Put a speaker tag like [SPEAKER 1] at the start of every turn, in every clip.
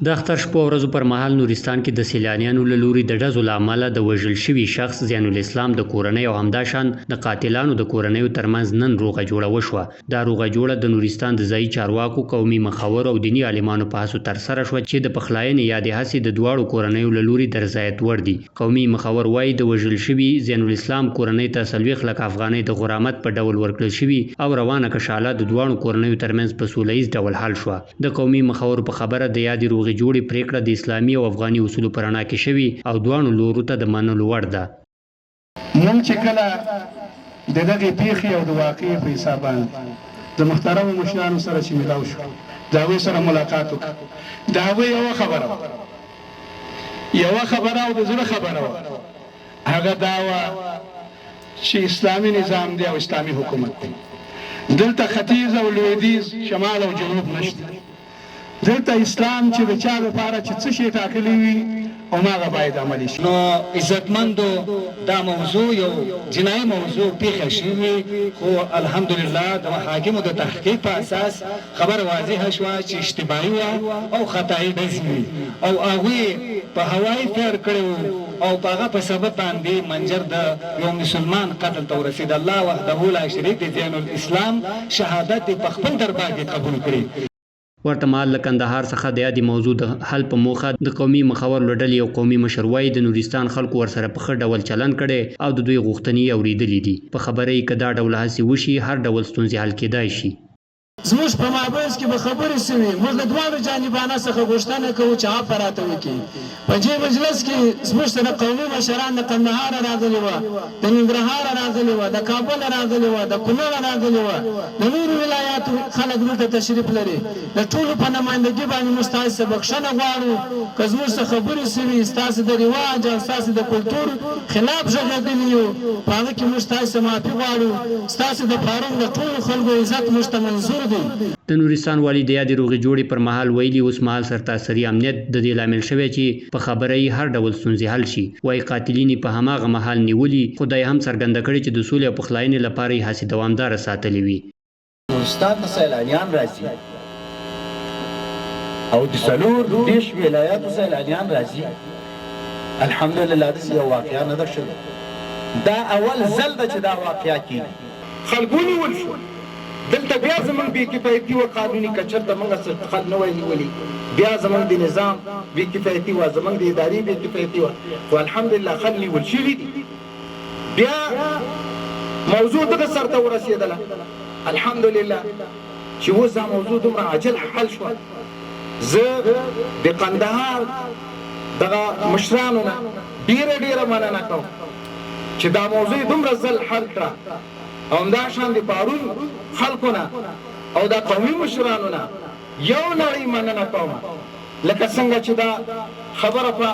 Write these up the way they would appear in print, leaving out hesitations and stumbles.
[SPEAKER 1] د اختر شپو ورځو پر مهال نورستان کې د سیلانیانو له لوري د ډزو له امله د وژل شوي شخص زین الاسلام د کورنۍ او همداشان د قاتلانو د کورنیو ترمنځ نن روغه جوړه وشوه. دا روغه جوړه د نورستان د ځایي چارواکو، قومي مخورو او دیني عالمانو په هڅو ترسره شوه چې د پخلاینې یا د هڅې د دواړو کورنیو له لوري د رضایت وړ دي. قومي مخور وایي د وژل شوي زین الاسلام کورنۍ ته 40 لک افغانۍ د غرامت په ډول ورکړل شوي او روانه کشاله د دواړو کورنیو ترمنځ په سوله ییز ډول حل شوه. د قومي مخور په خبره د یادې روغې جوړې پریکړه د اسلامي او افغاني اصولو په رڼا کې شوي او دواړو لورو ته د منلو وړ ده.
[SPEAKER 2] موږ چې کله د دغې پیښې او د واقعې په حساب باندې د محترمو مشرانو سره چې ملاو شو، د هغوی سره ملاقات وکړو، د هغوی یوه خبره او د زړه خبره وه، هغه دا وه چې اسلامي نظام دی او اسلامي حکومت دی. دلته ختیځ او لویدیځ، شمال او جنوب نشته. دلته اسلام چې د چا لپاره چې څه شی ټاکلی وي هماغه باید عملي شي.
[SPEAKER 3] نو عزتمندو دا موضوع یو جنایي موضوع پیښه شوې، خو الحمدلله د محاکمو د تحقیق په اساس خبر واضحه شوه چې اشتباهي وه او خطایي ډزې وي او هغوی په هوایي فیر کړی او په هغه په سبب باندې منجر د یو مسلمان قتل ته ورسېد. الله وحده لا شریک دی، زین الاسلام شهادت په خپل دربار کې قبول کړي.
[SPEAKER 1] ورته مهال له کندهار څخه د یادې موضوع د حل په موخه د قومي مخور له ډلې یو قومي مشر وایي د نورستان خلکو ورسره په ښه ډول چلند کړی او د دوی غوښتنې اورېدلې دي. په خبره یې که دا ډول هڅې وشي هر ډول ستونزې حل کېدای شي.
[SPEAKER 4] زموږ په مابینځ کې به خبرې سوي، موږ د دواړو جانبانه څخه غوښتنه کوو چې عفو راته وکړي. په دې مجلس کې زموږ سره قومي مشران د کندهار راغلي وه، د ننګرهار راغلي وه، د کابل راغلي وه، د کونړ راغلي وه، د نورو ولایاتو خلک دلته تشریف لري. د ټولو په نمایندګي باندې موږ ستاسې څخه بخښنه غواړو که زموږ څخه خبرې سوي ستاسې د رواج او ستاسې د کلتور خلاف غږېدلي یو، په هغه کې موږ ستاسې څخه معافي غواړو. ستاسې د فارم د ټولو خلکو عزت موږ ته منظور دی.
[SPEAKER 1] د نورستان والي د یادې روغې جوړې پر مهال ویلي اوس مهال سرتاسري امنیت د دې لامل شوی چې په خبره یې هر ډول ستونزې حل شي. وایي قاتلین یې په هماغه مهال نیولي، خو دا یې هم څرګنده کړې چې د سولې او پخلاینې لپاره یې هڅې دوامداره ساتلې وي.
[SPEAKER 5] نورستان ته سیلانیان راځي او د 4 ولایاتو سیلانیان راځي. الحمدلله داسې یو واقعه نه ده شوې. دا اول ځل ده چې دا واقعه کېږي.
[SPEAKER 2] خلک ونیول شو، دلته بیا زمونږ بې کفایتي وه قانوني، که چېرته موږ خلک نه وای نیولي بیا زمونږ د نظام بې کفایتي وه، زمونږ د ادارې بې کفایتي وه، خو الحمدلله خلک نیول شوي دي. بیا موضوع دغه سر ته ورسېدله الحمدلله چې اوس دا موضوع دومره عاجل حل شوه. زه د قندهار دغه مشرانو نه ډېره مننه کوم چې دا موضوع دومره ځل حل کړه او همداشان د پارون خلکو نه او د قومي مشرانو نه یو نړۍ مننه کوم، لکه څنګه چې دا خبره په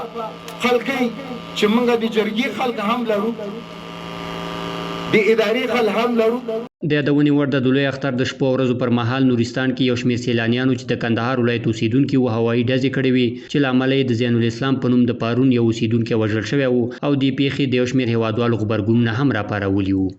[SPEAKER 2] خلک کوي چې موږ د جرګې خلک هم لرو، د ادارې خلک هم لرو.
[SPEAKER 1] د یادونې وړ د لوی اختر د شپو ورځو پر مهال نورستان کې یو شمېر سیلانیانو چې د کندهار ولایت اوسیدونکي وو هوایي ډزې کړې وې چې له امله یې د زین الاسلام په نوم د پارون یو اوسیدونکی وژل شوی و او دې پیښې د یو شمېر هیوادوالو غبرګونونه هم راپارولي وو.